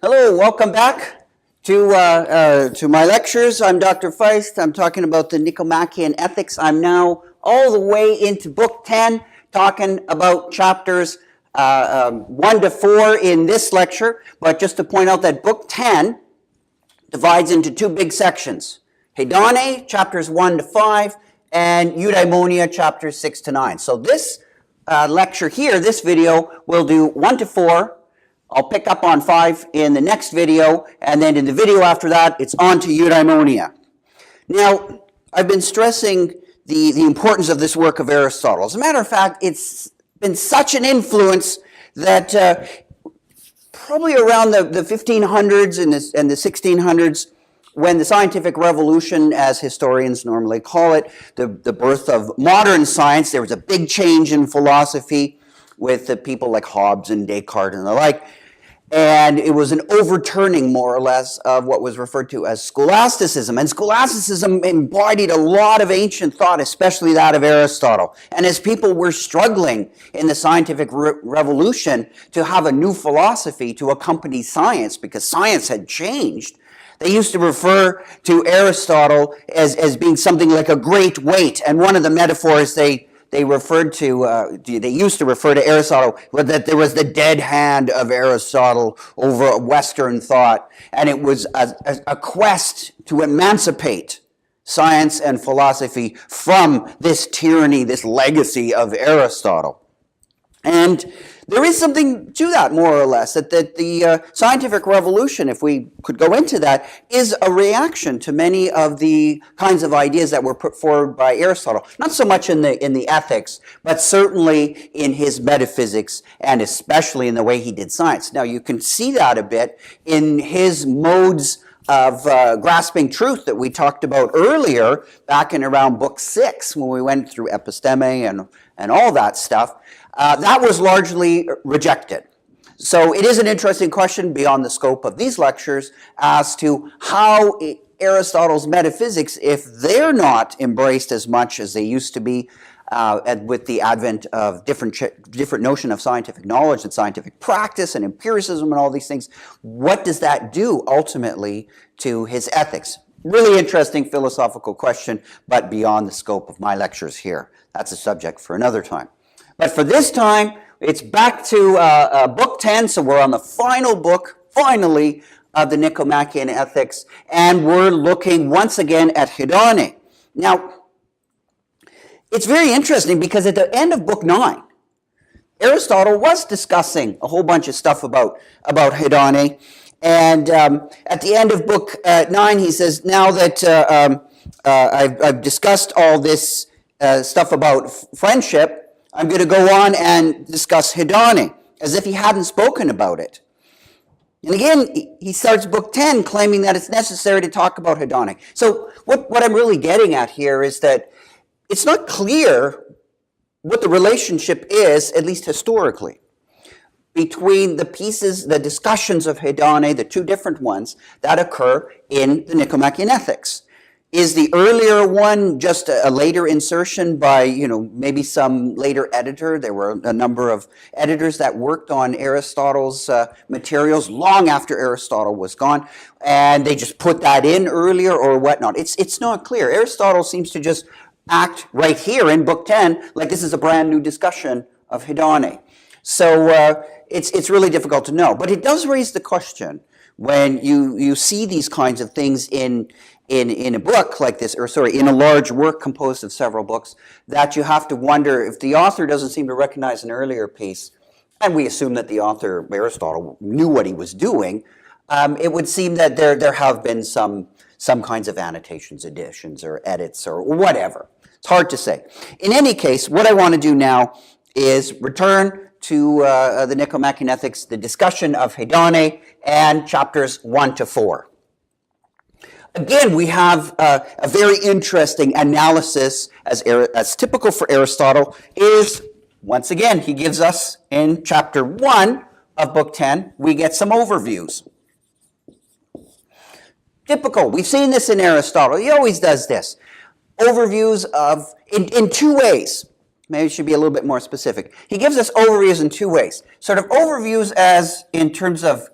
Hello, welcome back to my lectures. I'm Dr. Feist. I'm talking about the Nicomachean Ethics. I'm now all the way into Book 10, talking about chapters 1 to 4 in this lecture. But just to point out that Book 10 divides into two big sections. Hedonic, chapters 1 to 5, and Eudaimonia, chapters 6 to 9. So this lecture here, this video, will do 1 to 4. I'll pick up on 5 in the next video, and then in the video after that, it's on to Eudaimonia. Now, I've been stressing the importance of this work of Aristotle. As a matter of fact, it's been such an influence that probably around the 1500s and the 1600s, when the scientific revolution, as historians normally call it, the birth of modern science, there was a big change in philosophy with the people like Hobbes and Descartes and the like. And it was an overturning, more or less, of what was referred to as scholasticism. And scholasticism embodied a lot of ancient thought, especially that of Aristotle. And as people were struggling in the scientific revolution to have a new philosophy to accompany science, because science had changed, they used to refer to Aristotle as being something like a great weight. And one of the metaphors they used to refer to Aristotle was that there was the dead hand of Aristotle over Western thought, and it was a quest to emancipate science and philosophy from this tyranny, this legacy of Aristotle. And there is something to that, more or less, that the scientific revolution, if we could go into that, is a reaction to many of the kinds of ideas that were put forward by Aristotle. Not so much in the ethics, but certainly in his metaphysics, and especially in the way he did science. Now, you can see that a bit in his modes of grasping truth that we talked about earlier, back in around Book 6, when we went through episteme and all that stuff. That was largely rejected. So it is an interesting question beyond the scope of these lectures as to how Aristotle's metaphysics, if they're not embraced as much as they used to be with the advent of different notion of scientific knowledge and scientific practice and empiricism and all these things, what does that do ultimately to his ethics? Really interesting philosophical question, but beyond the scope of my lectures here. That's a subject for another time. But for this time, it's back to Book 10, so we're on the final book, finally, of the Nicomachean Ethics, and we're looking once again at Hedonic. Now, it's very interesting because at the end of Book 9, Aristotle was discussing a whole bunch of stuff about Hedonic, and at the end of Book 9, he says, now that I've discussed all this stuff about friendship, I'm going to go on and discuss Hedonic, as if he hadn't spoken about it. And again, he starts Book 10 claiming that it's necessary to talk about Hedonic. So what I'm really getting at here is that it's not clear what the relationship is, at least historically, between the pieces, the discussions of Hedonic, the two different ones that occur in the Nicomachean Ethics. Is the earlier one just a later insertion by, maybe some later editor? There were a number of editors that worked on Aristotle's materials long after Aristotle was gone, and they just put that in earlier or whatnot. It's not clear. Aristotle seems to just act right here in Book 10 like this is a brand new discussion of Hedonic. So it's really difficult to know. But it does raise the question when you see these kinds of things in a book like this, in a large work composed of several books, that you have to wonder if the author doesn't seem to recognize an earlier piece, and we assume that the author, Aristotle, knew what he was doing, it would seem that there have been some kinds of annotations, additions, or edits, or whatever. It's hard to say. In any case, what I want to do now is return to the Nicomachean Ethics, the discussion of Hedonic, and chapters 1 to 4. Again, we have a very interesting analysis, as typical for Aristotle, is, once again, he gives us, in chapter 1 of Book 10, we get some overviews. Typical. We've seen this in Aristotle. He always does this. Overviews in two ways. Maybe it should be a little bit more specific. He gives us overviews in two ways. Sort of overviews as in terms of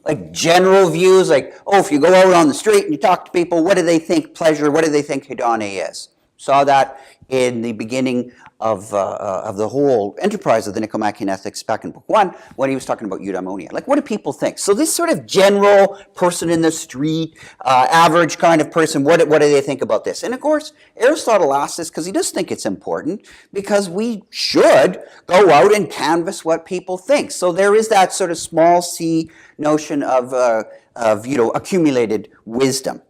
like general views, like, oh, if you go out on the street and you talk to people, what do they think pleasure, what do they think hedonic is? Saw that in the beginning of the whole enterprise of the Nicomachean Ethics back in Book 1 when he was talking about eudaimonia. Like, what do people think? So this sort of general person in the street, average kind of person, what do they think about this? And of course, Aristotle asks this because he does think it's important, because we should go out and canvass what people think. So there is that sort of small c notion of accumulated wisdom.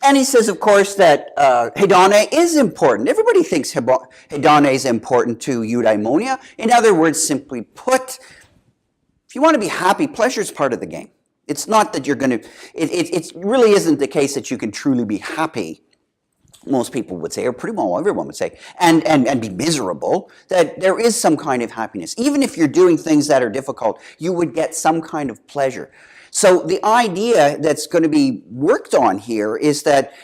And he says, of course, that hedonic is important. Everybody thinks hedonic is important to eudaimonia. In other words, simply put, if you want to be happy, pleasure is part of the game. It's not that you're going to, it really isn't the case that you can truly be happy, most people would say, or pretty well everyone would say, and be miserable, that there is some kind of happiness. Even if you're doing things that are difficult, you would get some kind of pleasure. So the idea that's going to be worked on here is that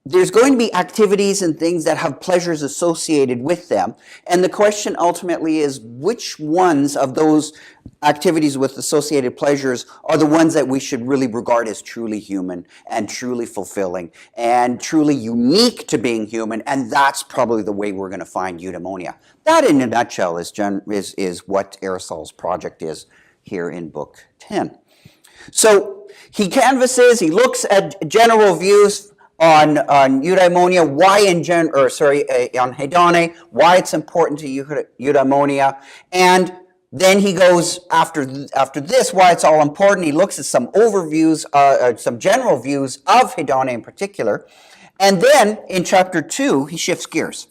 there's going to be activities and things that have pleasures associated with them. And the question ultimately is, which ones of those activities with associated pleasures are the ones that we should really regard as truly human and truly fulfilling and truly unique to being human? And that's probably the way we're going to find eudaimonia. That, in a nutshell, is what Aristotle's project is here in Book 10. So he canvasses, he looks at general views on eudaimonia, on hedonic, why it's important to eudaimonia, and then he goes after this, why it's all important. He looks at some overviews, some general views of hedonic in particular, and then in chapter 2 he shifts gears.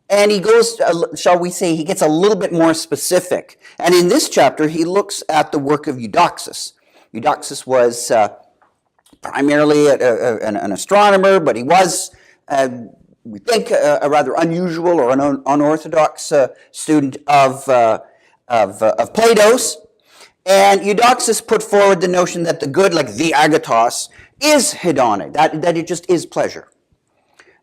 And he goes, shall we say, he gets a little bit more specific. And in this chapter, he looks at the work of Eudoxus. Eudoxus was primarily an astronomer, but he was, we think, a rather unusual or an unorthodox student of Platos. And Eudoxus put forward the notion that the good, like the agathos, is hedonic, that it just is pleasure.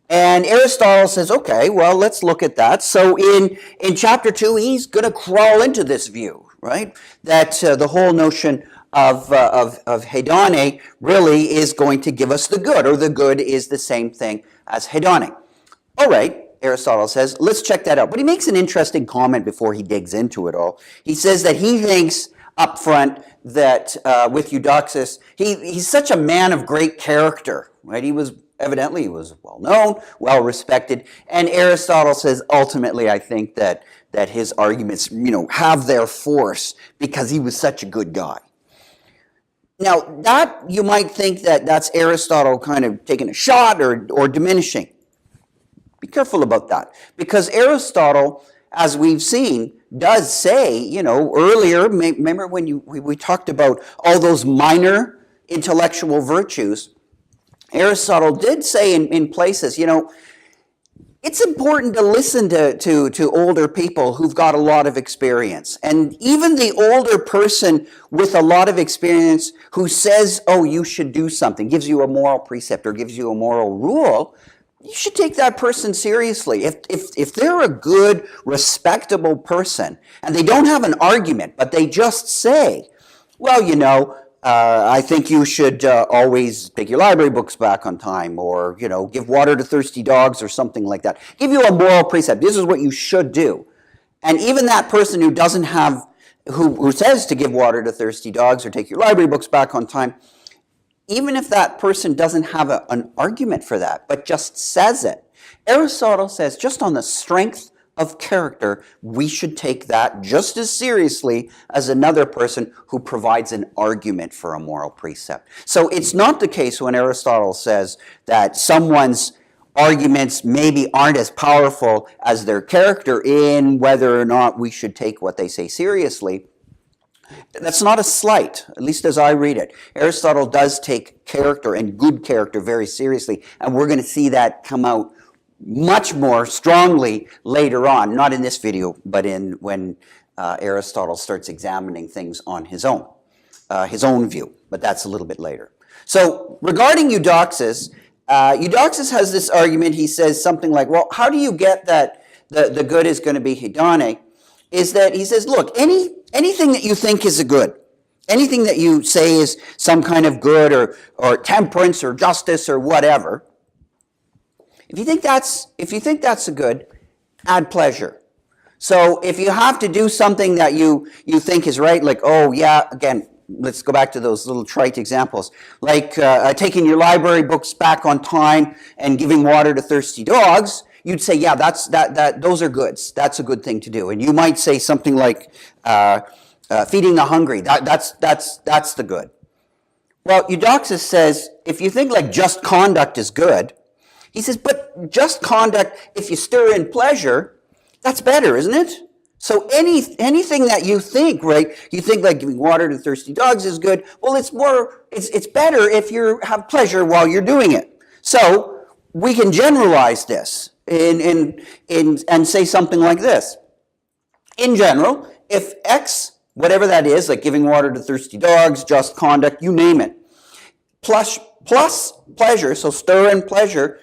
And Aristotle says, okay, well, let's look at that. So in chapter 2, he's going to crawl into this view, right? That the whole notion of hedonic really is going to give us the good, or the good is the same thing as hedonic. All right, Aristotle says, let's check that out. But he makes an interesting comment before he digs into it all. He says that he thinks up front that with Eudoxus, he's such a man of great character, right? Evidently, he was well-known, well-respected, and Aristotle says, ultimately, I think that his arguments, have their force because he was such a good guy. Now, that, you might think that that's Aristotle kind of taking a shot or diminishing. Be careful about that, because Aristotle, as we've seen, does say, earlier, remember when we talked about all those minor intellectual virtues, Aristotle did say in places, it's important to listen to older people who've got a lot of experience. And even the older person with a lot of experience who says, oh, you should do something, gives you a moral precept or gives you a moral rule, you should take that person seriously. If they're a good, respectable person and they don't have an argument, but they just say, well, I think you should always take your library books back on time, or, give water to thirsty dogs or something like that. Give you a moral precept. This is what you should do. And even that person who doesn't have, who says to give water to thirsty dogs or take your library books back on time, even if that person doesn't have an argument for that, but just says it, Aristotle says just on the strength of character, we should take that just as seriously as another person who provides an argument for a moral precept. So it's not the case when Aristotle says that someone's arguments maybe aren't as powerful as their character in whether or not we should take what they say seriously. That's not a slight, at least as I read it. Aristotle does take character and good character very seriously, and we're going to see that come out much more strongly later on, not in this video, but when Aristotle starts examining things on his own view, but that's a little bit later. So regarding Eudoxus, Eudoxus has this argument. He says something like, well, how do you get that the good is going to be hedonic? Is that he says, look, anything that you think is a good, anything that you say is some kind of good or temperance or justice or whatever, if you think that's a good, add pleasure. So if you have to do something that you think is right, like, oh yeah, again, let's go back to those little trite examples, like taking your library books back on time and giving water to thirsty dogs, you'd say, yeah, those are goods. That's a good thing to do. And you might say something like feeding the hungry. That's the good. Well, Eudoxus says, if you think like just conduct is good, he says, but just conduct, if you stir in pleasure, that's better, isn't it? So anything that you think, right, you think like giving water to thirsty dogs is good, well, it's better if you have pleasure while you're doing it. So we can generalize this and say something like this. In general, if X, whatever that is, like giving water to thirsty dogs, just conduct, you name it, plus pleasure, so stir in pleasure,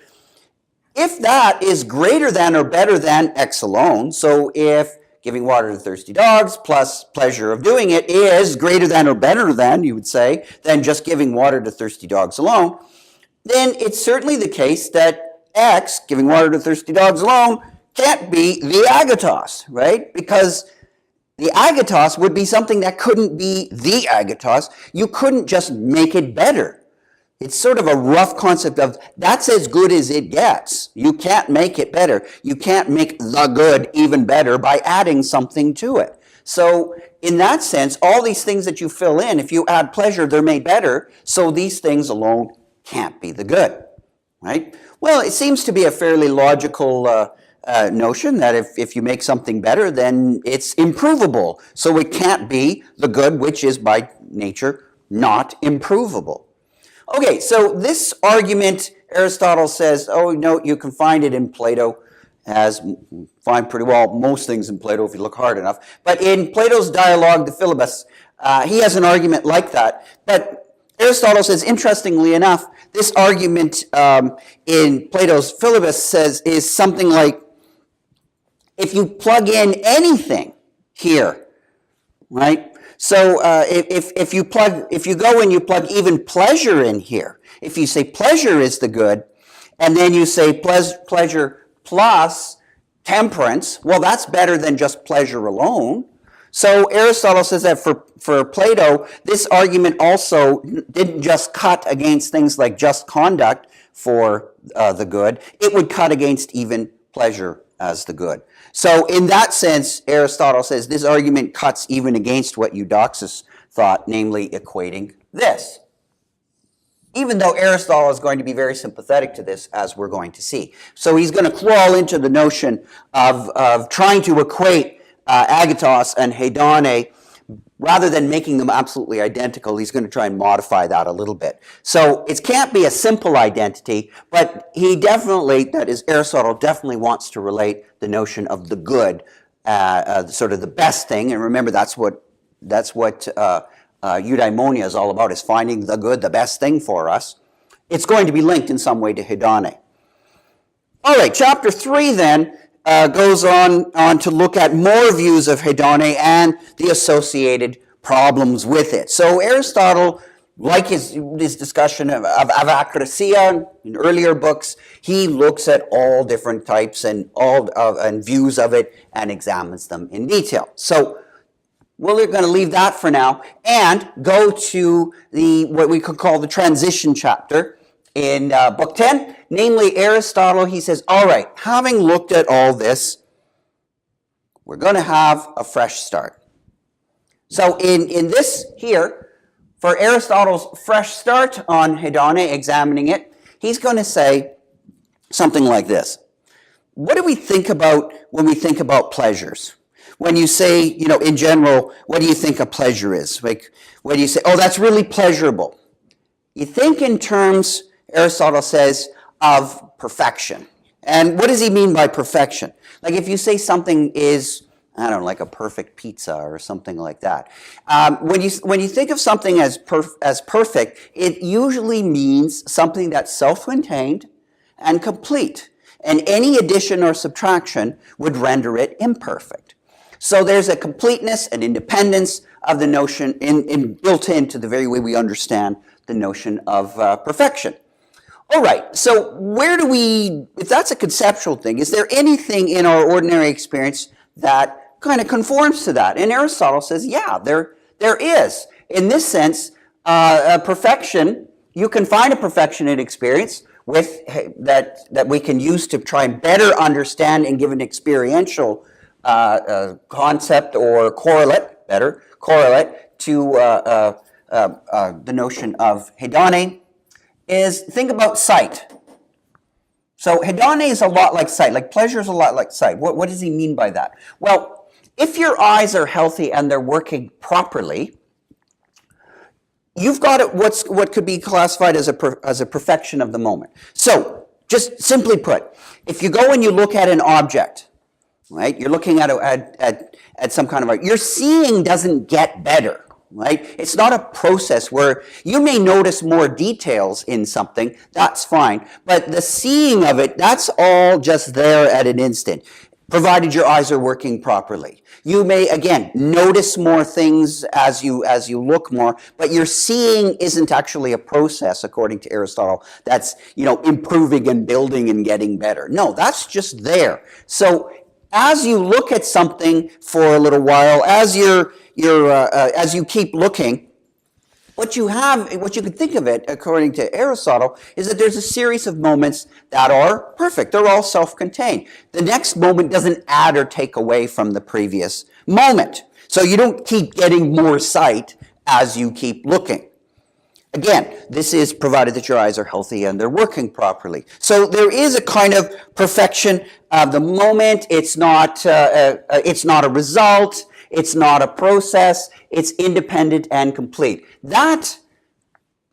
if that is greater than or better than X alone, so if giving water to thirsty dogs plus pleasure of doing it is greater than or better than, you would say, than just giving water to thirsty dogs alone, then it's certainly the case that X, giving water to thirsty dogs alone, can't be the agathos, right? Because the agathos would be something that couldn't be the agathos. You couldn't just make it better. It's sort of a rough concept of that's as good as it gets. You can't make it better. You can't make the good even better by adding something to it. So in that sense, all these things that you fill in, if you add pleasure, they're made better. So these things alone can't be the good, right? Well, it seems to be a fairly logical notion that if you make something better, then it's improvable. So it can't be the good, which is by nature not improvable. Okay, so this argument, Aristotle says, oh, no, you can find it in Plato, as find pretty well most things in Plato if you look hard enough. But in Plato's dialogue, the Philebus, he has an argument like that. But Aristotle says, interestingly enough, this argument in Plato's Philebus says is something like, if you plug in anything here, right? So if you go and you plug even pleasure in here, if you say pleasure is the good, and then you say pleasure plus temperance, well, that's better than just pleasure alone. So Aristotle says that for Plato, this argument also didn't just cut against things like just conduct for the good. It would cut against even pleasure as the good. So in that sense, Aristotle says this argument cuts even against what Eudoxus thought, namely equating this. Even though Aristotle is going to be very sympathetic to this, as we're going to see. So he's going to crawl into the notion of trying to equate agathos and hedone. Rather than making them absolutely identical, he's going to try and modify that a little bit. So it can't be a simple identity, but he definitely, that is, Aristotle definitely wants to relate the notion of the good, sort of the best thing. And remember, that's what eudaimonia is all about, is finding the good, the best thing for us. It's going to be linked in some way to hedone. All right, chapter 3 then goes on to look at more views of hedone and the associated problems with it. So Aristotle, like his discussion of avacrasia in earlier books, he looks at all different types and views of it and examines them in detail. So we're going to leave that for now and go to what we could call the transition chapter in book 10. Namely, Aristotle, he says, all right, having looked at all this, we're going to have a fresh start. So in this here, for Aristotle's fresh start on hedone, examining it, he's going to say something like this. What do we think about when we think about pleasures? When you say, in general, what do you think a pleasure is? Like, when you say, oh, that's really pleasurable. You think in terms, Aristotle says, of perfection. And what does he mean by perfection? Like if you say something is, I don't know, like a perfect pizza or something like that. When you think of something as perfect, it usually means something that's self-contained and complete. And any addition or subtraction would render it imperfect. So there's a completeness and independence of the notion built into the very way we understand the notion of perfection. All right, so where do we, if that's a conceptual thing, is there anything in our ordinary experience that kind of conforms to that? And Aristotle says, yeah, there is. In this sense, perfection, you can find a perfection in experience with that we can use to try and better understand and give an experiential concept or correlate to the notion of hedonic, is think about sight. So hedonic is a lot like sight, like pleasure is a lot like sight. What does he mean by that? Well, if your eyes are healthy and they're working properly, you've got what could be classified as a perfection of the moment. So, just simply put, if you go and you look at an object, right? You're looking at some kind of art. Your seeing doesn't get better, right? It's not a process where you may notice more details in something. That's fine, but the seeing of it, that's all just there at an instant, provided your eyes are working properly. You may, again, notice more things as you look more, but your seeing isn't actually a process, according to Aristotle, that's, improving and building and getting better. No, that's just there. So as you look at something for a little while, as you keep looking, what you can think of it, according to Aristotle, is that there's a series of moments that are perfect. They're all self-contained. The next moment doesn't add or take away from the previous moment. So you don't keep getting more sight as you keep looking. Again, this is provided that your eyes are healthy and they're working properly. So there is a kind of perfection of the moment. It's not a result. It's not a process. It's independent and complete. That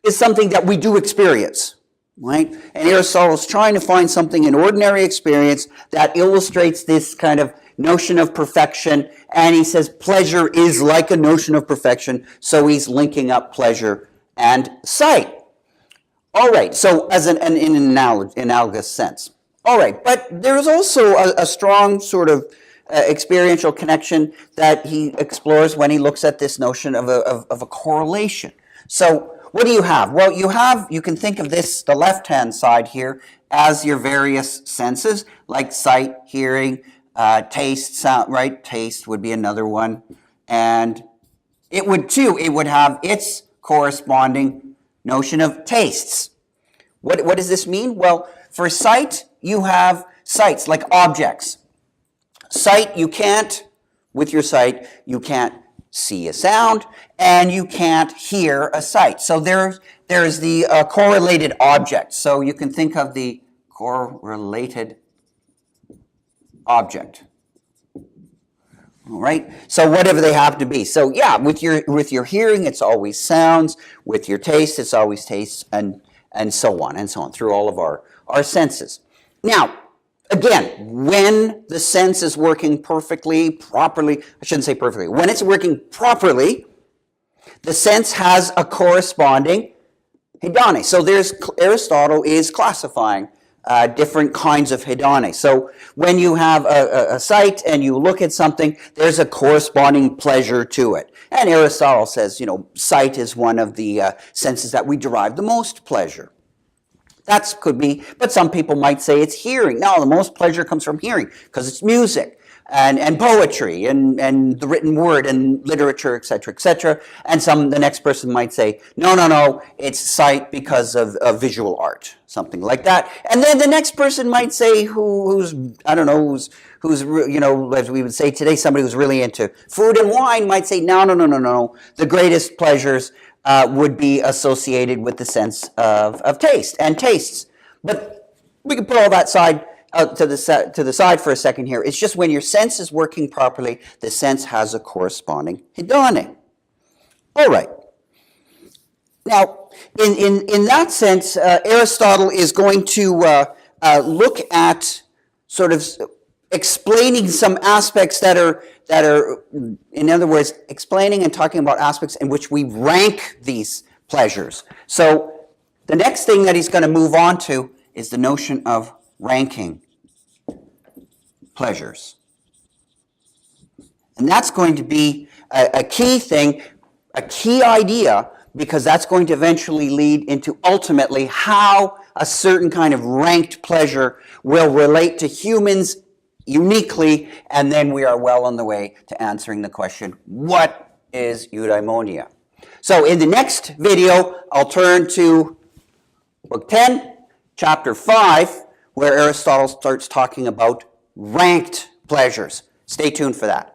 is something that we do experience, right? And Aristotle is trying to find something in ordinary experience that illustrates this kind of notion of perfection. And he says pleasure is like a notion of perfection. So he's linking up pleasure and sight. All right, so as in an analogous sense. All right, but there is also a strong sort of experiential connection that he explores when he looks at this notion of a correlation. So what do you have? Well, you can think of this, the left-hand side here, as your various senses, like sight, hearing, taste, sound, right? Taste would be another one. And it would have its corresponding notion of tastes. What does this mean? Well, for sight, you have sights like objects. Sight, with your sight, you can't see a sound, and you can't hear a sight. So there's the correlated object. So you can think of the correlated object. All right. So whatever they have to be. So yeah, with your hearing, it's always sounds. With your taste, it's always tastes, and so on through all of our senses. Now, again, when the sense is working properly, I shouldn't say perfectly, when it's working properly, the sense has a corresponding hedonic. So Aristotle is classifying different kinds of hedonic. So when you have a sight and you look at something, there's a corresponding pleasure to it. And Aristotle says, sight is one of the senses that we derive the most pleasure. That could be, but some people might say it's hearing. No, the most pleasure comes from hearing because it's music and poetry and the written word and literature, etc., etc. And the next person might say, no, it's sight because of visual art, something like that. And then the next person might say, who's as we would say today, somebody who's really into food and wine might say, no. The greatest pleasures would be associated with the sense of taste and tastes. But we can put all that to the side for a second here. It's just when your sense is working properly, the sense has a corresponding hedonic. All right. Now, in that sense, Aristotle is going to look at sort of explaining some aspects that are, in other words, explaining and talking about aspects in which we rank these pleasures. So the next thing that he's going to move on to is the notion of ranking pleasures. And that's going to be a key thing, a key idea, because that's going to eventually lead into ultimately how a certain kind of ranked pleasure will relate to humans uniquely, and then we are well on the way to answering the question, what is eudaimonia? So in the next video, I'll turn to Book 10, Chapter 5, where Aristotle starts talking about ranked pleasures. Stay tuned for that.